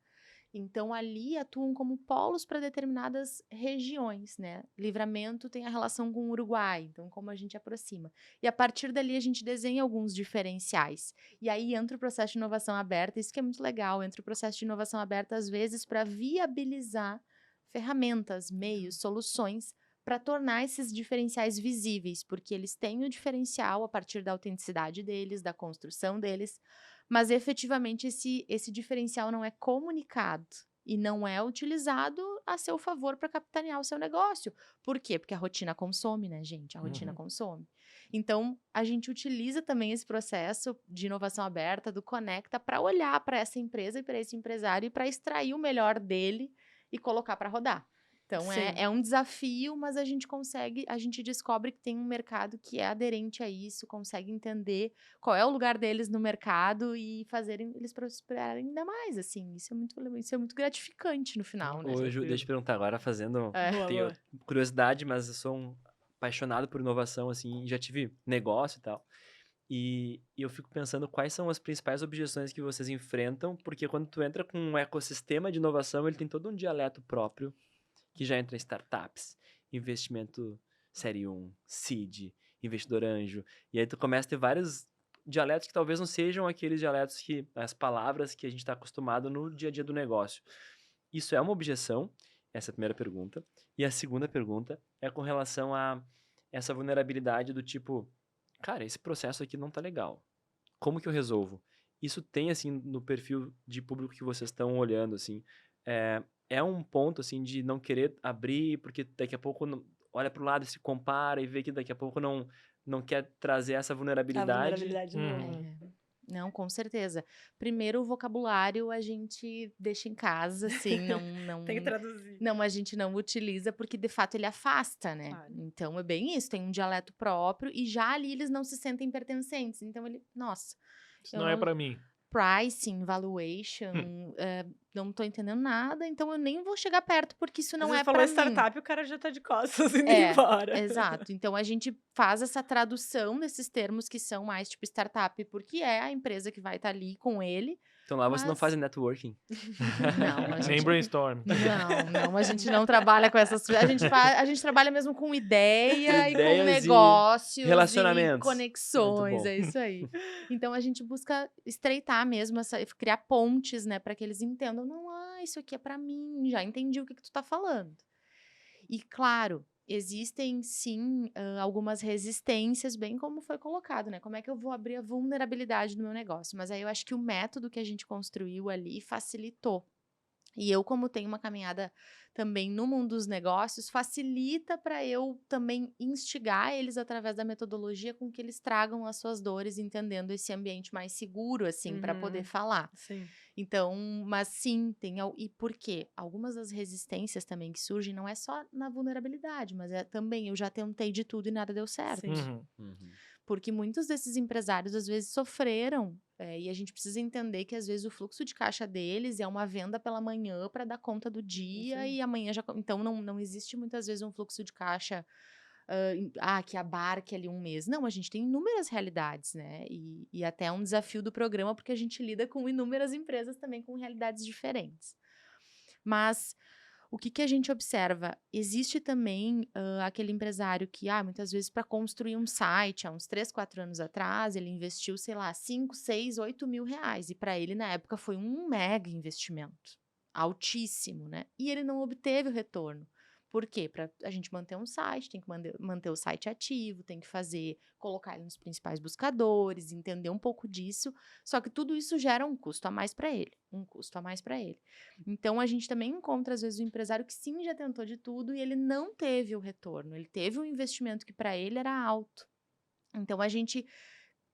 Então, ali atuam como polos para determinadas regiões, né? Livramento tem a relação com o Uruguai, então como a gente aproxima. E a partir dali a gente desenha alguns diferenciais. E aí entra o processo de inovação aberta, isso que é muito legal, entra o processo de inovação aberta às vezes para viabilizar ferramentas, meios, soluções para tornar esses diferenciais visíveis, porque eles têm o diferencial a partir da autenticidade deles, da construção deles, mas efetivamente esse diferencial não é comunicado e não é utilizado a seu favor para capitanear o seu negócio. Por quê? Porque a rotina consome, né, gente? A rotina consome. Então, a gente utiliza também esse processo de inovação aberta, do Conecta, para olhar para essa empresa e para esse empresário e para extrair o melhor dele e colocar para rodar. Então, Sim. é um desafio, mas a gente descobre que tem um mercado que é aderente a isso, consegue entender qual é o lugar deles no mercado e fazerem eles prosperarem ainda mais, assim. Isso é muito gratificante no final, né? Ô, Ju, deixa eu te perguntar agora, fazendo... É. Boa, Tenho boa. curiosidade, mas eu sou um apaixonado por inovação, assim, já tive negócio e tal. E eu fico pensando quais são as principais objeções que vocês enfrentam, porque quando tu entra com um ecossistema de inovação, ele tem todo um dialeto próprio, que já entra em startups, investimento série 1, seed, investidor anjo, e aí tu começa a ter vários dialetos que talvez não sejam aqueles dialetos que, as palavras que a gente está acostumado no dia a dia do negócio. Isso é uma objeção? Essa é a primeira pergunta. E a segunda pergunta é com relação a essa vulnerabilidade do tipo, cara, esse processo aqui não tá legal. como que eu resolvo? Isso tem, assim, no perfil de público que vocês estão olhando, assim, é um ponto, assim, de não querer abrir, porque daqui a pouco olha para o lado e se compara e vê que daqui a pouco não quer trazer essa A vulnerabilidade. vulnerabilidade no... Uhum. Não, com certeza. Primeiro, o vocabulário a gente deixa em casa, assim, Tem que traduzir. não, a gente não utiliza porque de fato ele afasta, né? Claro. Então é bem isso, tem um dialeto próprio e já ali eles não se sentem pertencentes. Então nossa, Isso eu não é pra mim. pricing, valuation, não tô entendendo nada, então eu nem vou chegar perto porque isso Às não vezes é falou pra mim. startup, o cara já tá de costas indo É, embora. exato. Então a gente faz essa tradução desses termos que são mais tipo startup, porque é a empresa que vai estar ali com ele. Então lá você não Mas- faz networking. Não, a Nem gente brainstorm. não, a gente não trabalha com essas coisas. A gente trabalha mesmo com ideia e com Ideias e negócios relacionamentos. e conexões, Muito bom. é isso aí. Então a gente busca estreitar mesmo criar pontes, né, para que eles entendam, não, isso aqui é para mim, já entendi o que tu tá falando. E claro, existem sim algumas resistências, bem como foi colocado, né? Como é que eu vou abrir a vulnerabilidade do meu negócio? Mas aí eu acho que o método que a gente construiu ali facilitou. E eu, como tenho uma caminhada também no mundo dos negócios, facilita para eu também instigar eles através da metodologia com que eles tragam as suas dores, entendendo esse ambiente mais seguro, assim, para poder Uhum. falar. Sim. Então, mas sim, e por quê? Algumas das resistências também que surgem não é só na vulnerabilidade, mas é também eu já tentei de tudo e nada deu certo. Sim. Uhum. Uhum. Porque muitos desses empresários às vezes sofreram, e a gente precisa entender que às vezes o fluxo de caixa deles é uma venda pela manhã para dar conta do dia Sim. e amanhã já. Então não existe muitas vezes um fluxo de caixa que abarque ali um mês. Não, a gente tem inúmeras realidades, né? E até é um desafio do programa, porque a gente lida com inúmeras empresas também com realidades diferentes. Mas o que a gente observa? Existe também aquele empresário que, muitas vezes, para construir um site, há uns 3, 4 anos atrás, ele investiu, sei lá, 5, 6, 8 mil reais. E para ele, na época, foi um mega investimento. Altíssimo, né? E ele não obteve o retorno. Por quê? Para a gente manter um site, tem que manter o site ativo, tem que colocar ele nos principais buscadores, entender um pouco disso. Só que tudo isso gera um custo a mais para ele. Então, a gente também encontra, às vezes, o empresário que sim já tentou de tudo e ele não teve o retorno. Ele teve um investimento que para ele era alto. Então, a gente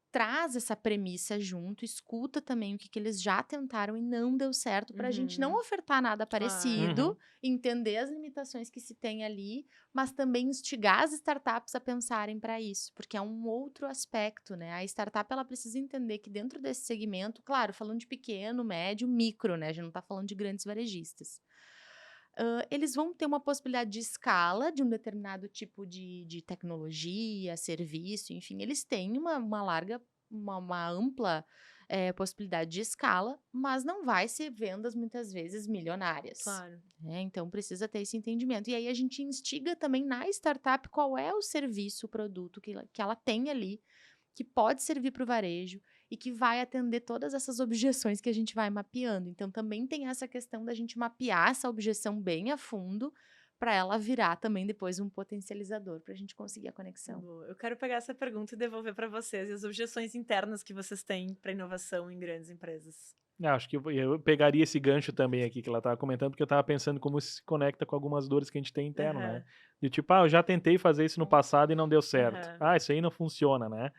traz essa premissa junto, escuta também o que eles já tentaram e não deu certo, para a gente não ofertar nada parecido, Uhum. entender as limitações que se tem ali, mas também instigar as startups a pensarem para isso, porque é um outro aspecto, né? A startup ela precisa entender que dentro desse segmento, claro, falando de pequeno, médio, micro, né? A gente não está falando de grandes varejistas. Eles vão ter uma possibilidade de escala de um determinado tipo de tecnologia, serviço, enfim, eles têm uma ampla possibilidade de escala, mas não vai ser vendas muitas vezes milionárias. Claro. Então precisa ter esse entendimento. E aí a gente instiga também na startup qual é o serviço, o produto que ela tem ali, que pode servir para o varejo e que vai atender todas essas objeções que a gente vai mapeando. Então, também tem essa questão da gente mapear essa objeção bem a fundo para ela virar também depois um potencializador para a gente conseguir a conexão. Boa. Eu quero pegar essa pergunta e devolver para vocês e as objeções internas que vocês têm para inovação em grandes empresas. Acho que eu pegaria esse gancho também aqui que ela estava comentando, porque eu estava pensando como isso se conecta com algumas dores que a gente tem interno, né? De tipo, eu já tentei fazer isso no passado e não deu certo. Isso aí não funciona, né?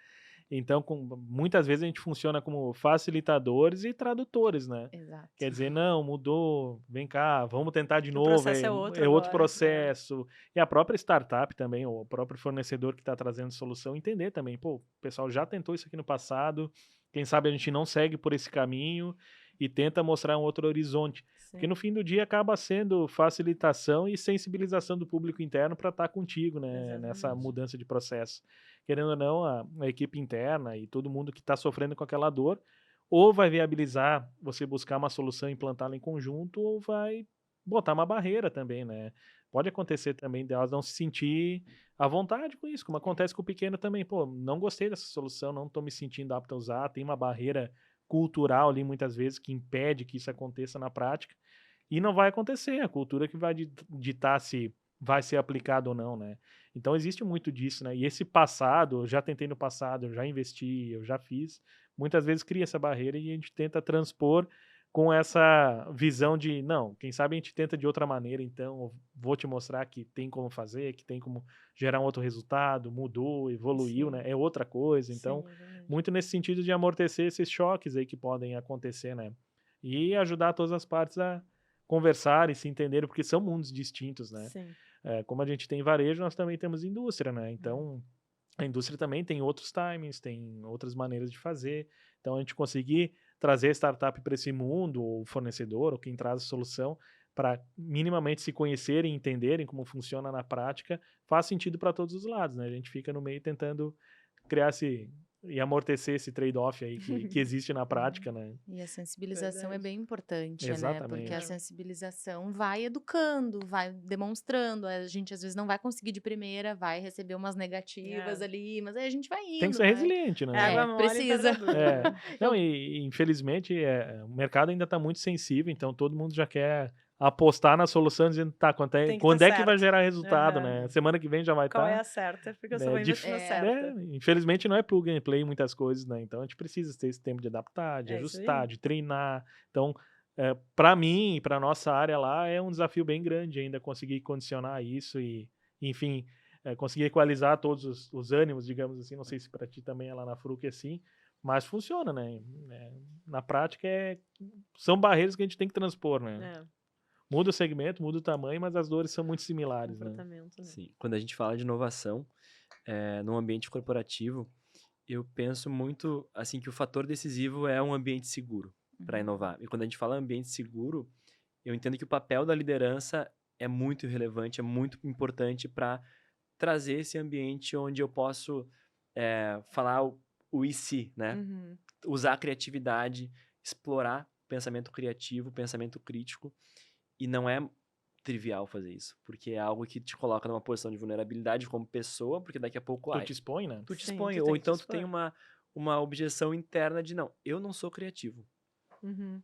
Então, muitas vezes a gente funciona como facilitadores e tradutores, né? Exato. Quer dizer, não, mudou, vem cá, vamos tentar de O novo. processo é outro agora, processo. E a própria startup também, ou o próprio fornecedor que está trazendo solução, entender também, pô, o pessoal já tentou isso aqui no passado, quem sabe a gente não segue por esse caminho e tenta mostrar um outro horizonte. Sim. Porque no fim do dia acaba sendo facilitação e sensibilização do público interno para estar contigo, né? Exatamente. Nessa mudança de processo. Querendo ou não, a equipe interna e todo mundo que está sofrendo com aquela dor, ou vai viabilizar você buscar uma solução e implantá-la em conjunto, ou vai botar uma barreira também, né? Pode acontecer também delas não se sentir à vontade com isso, como acontece com o pequeno também. Pô, não gostei dessa solução, não estou me sentindo apto a usar, tem uma barreira cultural ali muitas vezes que impede que isso aconteça na prática, e não vai acontecer, a cultura que vai ditar se vai ser aplicado ou não, né? Então existe muito disso, né? E esse passado, eu já tentei no passado, eu já investi, eu já fiz, muitas vezes cria essa barreira e a gente tenta transpor com essa visão de, não, quem sabe a gente tenta de outra maneira, então eu vou te mostrar que tem como fazer, que tem como gerar um outro resultado, mudou, evoluiu, né? Sim. É outra coisa. Sim, Então, é verdade. muito nesse sentido de amortecer esses choques aí que podem acontecer, né? E ajudar todas as partes a conversar e se entenderem, porque são mundos distintos, né? Sim. Como a gente tem varejo, nós também temos indústria, né? Então, a indústria também tem outros timings, tem outras maneiras de fazer. Então, a gente conseguir trazer a startup para esse mundo, ou o fornecedor, ou quem traz a solução, para minimamente se conhecerem e entenderem como funciona na prática, faz sentido para todos os lados, né? A gente fica no meio tentando criar e amortecer esse trade-off aí que existe na prática, né? E a sensibilização é Verdade. bem importante, né? Porque a Exatamente. sensibilização vai educando, vai demonstrando. A gente às vezes não vai conseguir de primeira, vai receber umas negativas É. ali, mas aí a gente vai indo. Tem que ser vai. resiliente, né? Água É, mole precisa. em pedra É, dura. não, e infelizmente o mercado ainda está muito sensível, então todo mundo já quer apostar na solução dizendo, tá, quando Tem é, que quando tá é que vai certo. gerar resultado, Aham. né? Semana que vem já vai Qual é estar. a certa? Porque eu só né, vou investir na certa. Infelizmente não é plug and play muitas coisas, né? Então a gente precisa ter esse tempo de adaptar, de É isso ajustar, aí. de treinar. Então, para mim e para nossa área lá, é um desafio bem grande ainda conseguir condicionar isso e, enfim, conseguir equalizar todos os ânimos, digamos assim. Não sei se para ti também é lá na Fruc assim, mas funciona, né? Na prática são barreiras que a gente tem que transpor, né? É, Muda o segmento, muda o tamanho, mas as dores são muito similares, né? comportamento, né? Sim. Quando a gente fala de inovação, num ambiente corporativo, eu penso muito assim que o fator decisivo é um ambiente seguro para inovar. E quando a gente fala ambiente seguro, eu entendo que o papel da liderança é muito relevante, é muito importante para trazer esse ambiente onde eu posso falar o e se, né? Uhum. Usar a criatividade, explorar pensamento criativo, pensamento crítico. E não é trivial fazer isso, porque é algo que te coloca numa posição de vulnerabilidade como pessoa, porque daqui a pouco, Tu te expõe, né? tu te Sim, expõe, tu ou tem que te então tu tem expor. uma objeção interna de, não, eu não sou criativo. Uhum.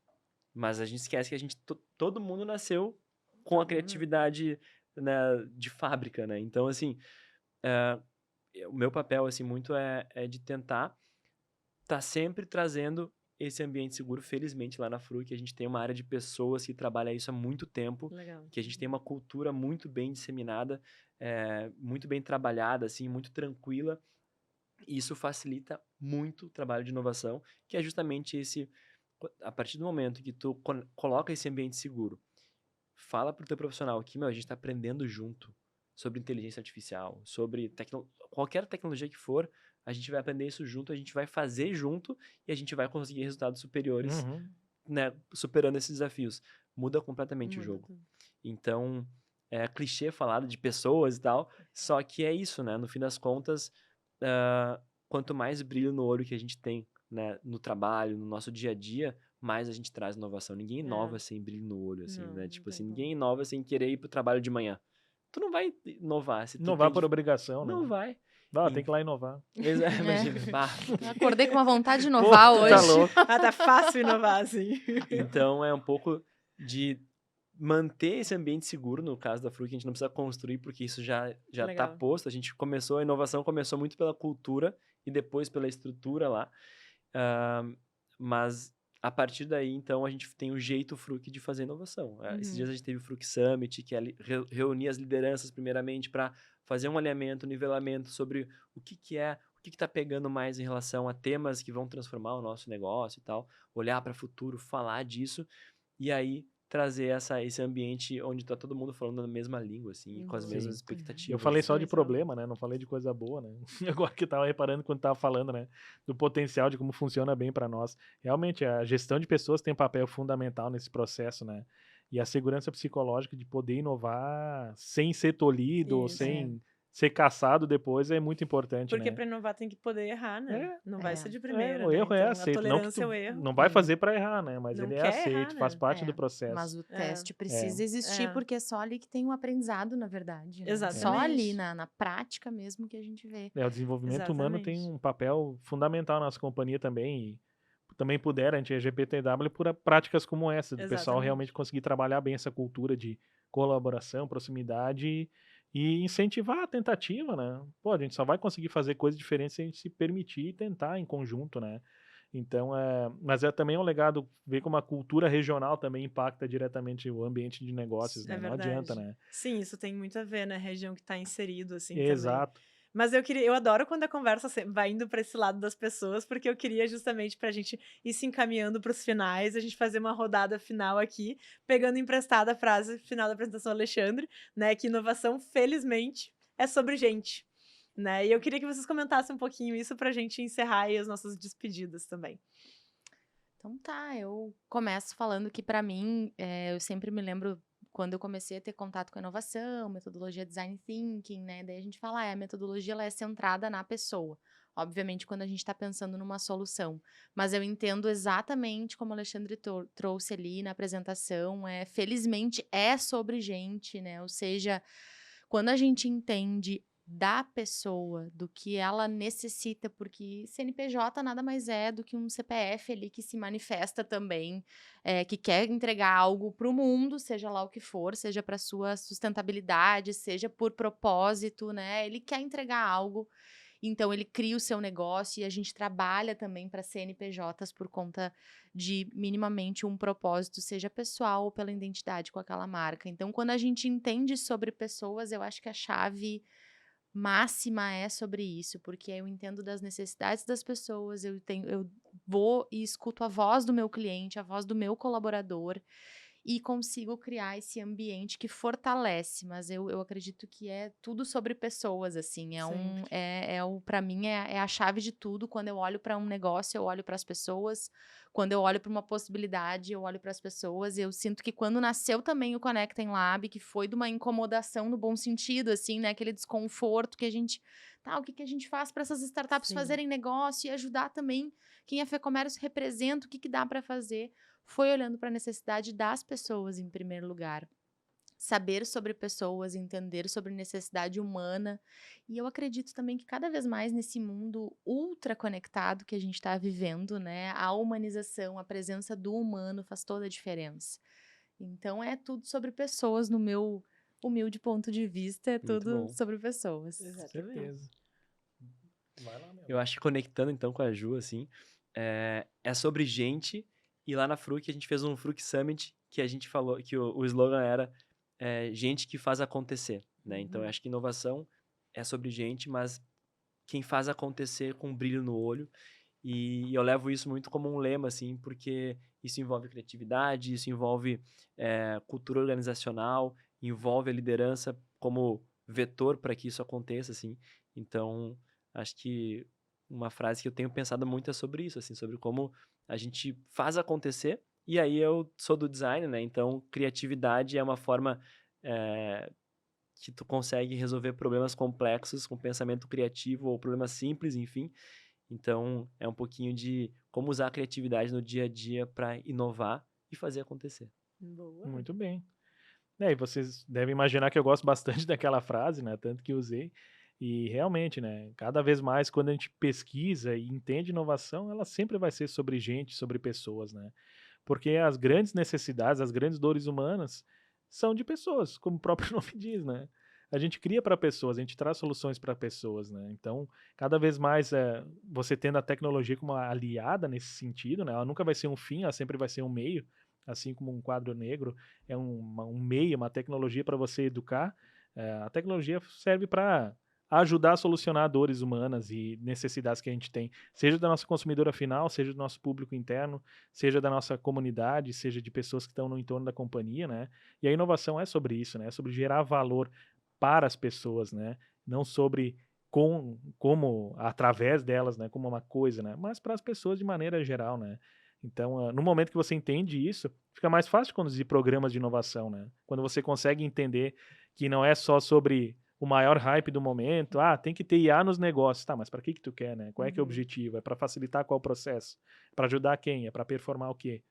Mas a gente esquece que todo mundo nasceu com Todo a mundo. criatividade, né, de fábrica, né? Então, assim, o meu papel, assim, muito é de tentar estar sempre trazendo esse ambiente seguro. Felizmente, lá na Fruc, a gente tem uma área de pessoas que trabalha isso há muito tempo, Legal. que a gente tem uma cultura muito bem disseminada, muito bem trabalhada, assim, muito tranquila. E isso facilita muito o trabalho de inovação, que é justamente a partir do momento que tu coloca esse ambiente seguro, fala pro teu profissional que, meu, a gente está aprendendo junto sobre inteligência artificial, sobre qualquer tecnologia que for, a gente vai aprender isso junto, a gente vai fazer junto e a gente vai conseguir resultados superiores, Uhum. né, superando esses desafios. Muda completamente o Muda jogo. tudo. Então, é clichê falado de pessoas e tal, só que é isso, né? No fim das contas, quanto mais brilho no olho que a gente tem, né, no trabalho, no nosso dia a dia, mais a gente traz inovação. Ninguém inova sem brilho no olho, assim, Não, né? não Tipo tem assim, como. ninguém inova sem querer ir pro trabalho de manhã. Tu não vai inovar se tu Inovar tem por obrigação, Não né? vai. Tem que ir lá inovar. Imagina. Bah. Acordei com uma vontade de Pô, inovar tu hoje. tá louco. Tá fácil inovar, assim. Então, é um pouco de manter esse ambiente seguro, no caso da Fruc, a gente não precisa construir, porque isso já tá Legal. posto. A inovação começou muito pela cultura e depois pela estrutura lá. Mas a partir daí, então, a gente tem o jeito Fruc de fazer inovação. Esses dias a gente teve o Fruc Summit, que é reunir as lideranças primeiramente para fazer um alinhamento, nivelamento sobre o que está pegando mais em relação a temas que vão transformar o nosso negócio e tal, olhar para o futuro, falar disso, e aí trazer esse ambiente onde está todo mundo falando a mesma língua, assim, com as mesmas Sim. expectativas. Eu falei só de Excelente, problema, né? Não falei de coisa boa, né? Agora que eu tava reparando quando tava falando, né? Do potencial de como funciona bem para nós. Realmente, a gestão de pessoas tem um papel fundamental nesse processo, né? E a segurança psicológica de poder inovar sem ser tolhido ou Isso. sem ser caçado depois é muito importante, Porque né? pra inovar tem que poder errar, né? Não vai ser de primeira, O né? erro é Então, a aceito. Não que tolerância tu ao erro. não vai fazer para errar, né? Mas Não ele é quer errar, aceito, faz né? parte do processo. Mas o teste precisa É. existir, porque é só ali que tem um aprendizado, na verdade. Né? Só Exatamente. ali, na prática mesmo, que a gente vê. O desenvolvimento humano tem Exatamente. um papel fundamental na nossa companhia também. E também a gente é GPTW por práticas como essa, do pessoal Exatamente. realmente conseguir trabalhar bem essa cultura de colaboração, proximidade e incentivar a tentativa, né? Pô, a gente só vai conseguir fazer coisas diferentes se a gente se permitir e tentar em conjunto, né? Então, mas é também um legado ver como a cultura regional também impacta diretamente o ambiente de negócios, É né? Não adianta, verdade. né? Sim, isso tem muito a ver, né, região que tá inserido, assim, também. Exato. Mas eu adoro quando a conversa vai indo para esse lado das pessoas, porque eu queria justamente pra gente ir se encaminhando para os finais, a gente fazer uma rodada final aqui, pegando emprestada a frase final da apresentação do Alexandre, né, que inovação, felizmente, é sobre gente, né. E eu queria que vocês comentassem um pouquinho isso pra gente encerrar aí as nossas despedidas também. Então tá, eu começo falando que para mim, eu sempre me lembro quando eu comecei a ter contato com a inovação, metodologia design thinking, né? Daí a gente fala, a metodologia ela é centrada na pessoa. Obviamente, quando a gente está pensando numa solução. Mas eu entendo exatamente como o Alexandre trouxe ali na apresentação. Felizmente é sobre gente, né? Ou seja, quando a gente entende da pessoa, do que ela necessita, porque CNPJ nada mais é do que um CPF ali que se manifesta também, que quer entregar algo para o mundo, seja lá o que for, seja para sua sustentabilidade, seja por propósito, né? Ele quer entregar algo, então ele cria o seu negócio e a gente trabalha também para CNPJs por conta de minimamente um propósito, seja pessoal ou pela identidade com aquela marca. Então, quando a gente entende sobre pessoas, eu acho que a chave máxima é sobre isso, porque eu entendo das necessidades das pessoas, eu vou e escuto a voz do meu cliente, a voz do meu colaborador e consigo criar esse ambiente que fortalece, mas eu acredito que é tudo sobre pessoas, assim, Sempre. para mim é a chave de tudo. Quando eu olho para um negócio, eu olho para as pessoas, quando eu olho para uma possibilidade, eu olho para as pessoas, e eu sinto que quando nasceu também o Connecting Lab, que foi de uma incomodação no bom sentido, assim, né, aquele desconforto que a gente, o que que a gente faz para essas startups Sim. fazerem negócio e ajudar também quem a FEComércio representa, o que que dá para fazer? Foi olhando para a necessidade das pessoas em primeiro lugar. Saber sobre pessoas, entender sobre necessidade humana. E eu acredito também que cada vez mais nesse mundo ultra conectado que a gente está vivendo, né, a humanização, a presença do humano faz toda a diferença. Então é tudo sobre pessoas no meu humilde ponto de vista, é Muito tudo bom. sobre pessoas. Beleza. Vai lá, meu. Eu acho que conectando então com a Ju, assim, é sobre gente. E lá na Fruc a gente fez um Fruc Summit que a gente falou que o slogan era gente que faz acontecer, né? Então eu acho que inovação é sobre gente, mas quem faz acontecer com brilho no olho. E eu levo isso muito como um lema, assim, porque isso envolve criatividade, isso envolve cultura organizacional, envolve a liderança como vetor para que isso aconteça, assim. Então, acho que uma frase que eu tenho pensado muito é sobre isso, assim, sobre como a gente faz acontecer. E aí eu sou do design, né? Então, criatividade é uma forma que tu consegue resolver problemas complexos com pensamento criativo ou problemas simples, enfim. Então, é um pouquinho de como usar a criatividade no dia a dia para inovar e fazer acontecer. Boa. Muito bem. E vocês devem imaginar que eu gosto bastante daquela frase, né? Tanto que usei. E realmente, né? Cada vez mais, quando a gente pesquisa e entende inovação, ela sempre vai ser sobre gente, sobre pessoas, né? Porque as grandes necessidades, as grandes dores humanas são de pessoas, como o próprio nome diz, né? A gente cria para pessoas, a gente traz soluções para pessoas, né? Então, cada vez mais você tendo a tecnologia como uma aliada nesse sentido, né? Ela nunca vai ser um fim, ela sempre vai ser um meio, assim como um quadro negro é um meio, uma tecnologia para você educar. A tecnologia serve para ajudar a solucionar dores humanas e necessidades que a gente tem, seja da nossa consumidora final, seja do nosso público interno, seja da nossa comunidade, seja de pessoas que estão no entorno da companhia, né? E a inovação é sobre isso, né? É sobre gerar valor para as pessoas, né? Não sobre como através delas, né? Como uma coisa, né? Mas para as pessoas de maneira geral, né? Então, no momento que você entende isso, fica mais fácil conduzir programas de inovação, né? Quando você consegue entender que não é só sobre o maior hype do momento, tem que ter IA nos negócios. Tá, mas para que tu quer, né? Qual é que é o objetivo? É para facilitar qual processo? Para ajudar quem? É para performar o quê?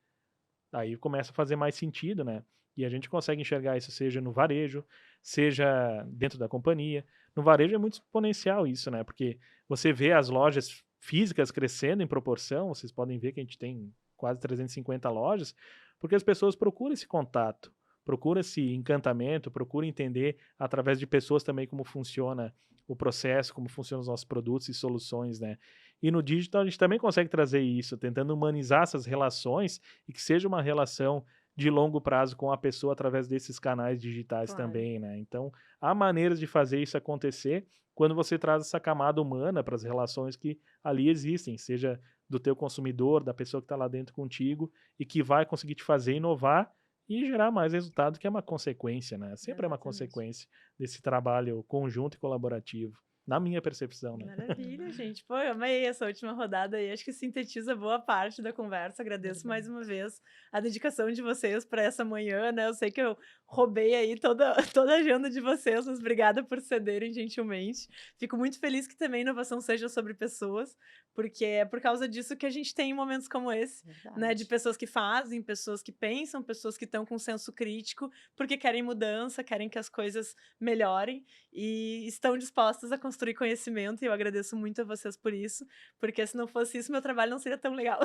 Aí começa a fazer mais sentido, né? E a gente consegue enxergar isso, seja no varejo, seja dentro da companhia. No varejo é muito exponencial isso, né? Porque você vê as lojas físicas crescendo em proporção, vocês podem ver que a gente tem quase 350 lojas, porque as pessoas procuram esse contato. procura esse encantamento, procura entender através de pessoas também como funciona o processo, como funcionam os nossos produtos e soluções, né? E no digital a gente também consegue trazer isso, tentando humanizar essas relações e que seja uma relação de longo prazo com a pessoa através desses canais digitais Claro. também, né? Então, há maneiras de fazer isso acontecer quando você traz essa camada humana para as relações que ali existem, seja do teu consumidor, da pessoa que está lá dentro contigo e que vai conseguir te fazer inovar e gerar mais resultado, que é uma consequência, né? Sempre é uma Exatamente. consequência desse trabalho conjunto e colaborativo, na minha percepção, né? Maravilha, gente. Pô, eu amei essa última rodada aí. Acho que sintetiza boa parte da conversa. Agradeço mais uma vez a dedicação de vocês para essa manhã, né? Eu sei que eu roubei aí toda, toda a agenda de vocês, mas obrigada por cederem gentilmente. Fico muito feliz que também a inovação seja sobre pessoas, porque é por causa disso que a gente tem momentos como esse, né? De pessoas que fazem, pessoas que pensam, pessoas que estão com senso crítico, porque querem mudança, querem que as coisas melhorem e estão dispostas a construir conhecimento, e eu agradeço muito a vocês por isso, porque se não fosse isso, meu trabalho não seria tão legal.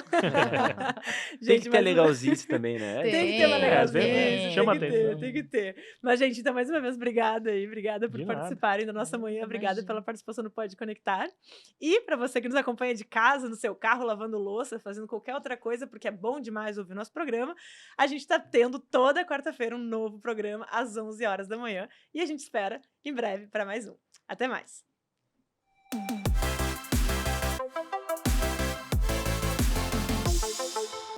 Tem que ter mais uma- legalzice também, né? Tem que ter uma Tem, às vezes, legalzinha, chama tem que ter, atenção. tem que ter. Mas, gente, então, mais uma vez, obrigada aí, obrigada por De nada. participarem da nossa manhã, obrigada Imagina. pela participação no Pode Conectar. E para você que nos acompanha de casa, no seu carro, lavando louça, fazendo qualquer outra coisa, porque é bom demais ouvir nosso programa, a gente está tendo toda quarta-feira um novo programa às 11 horas da manhã, e a gente espera em breve para mais um. Até mais!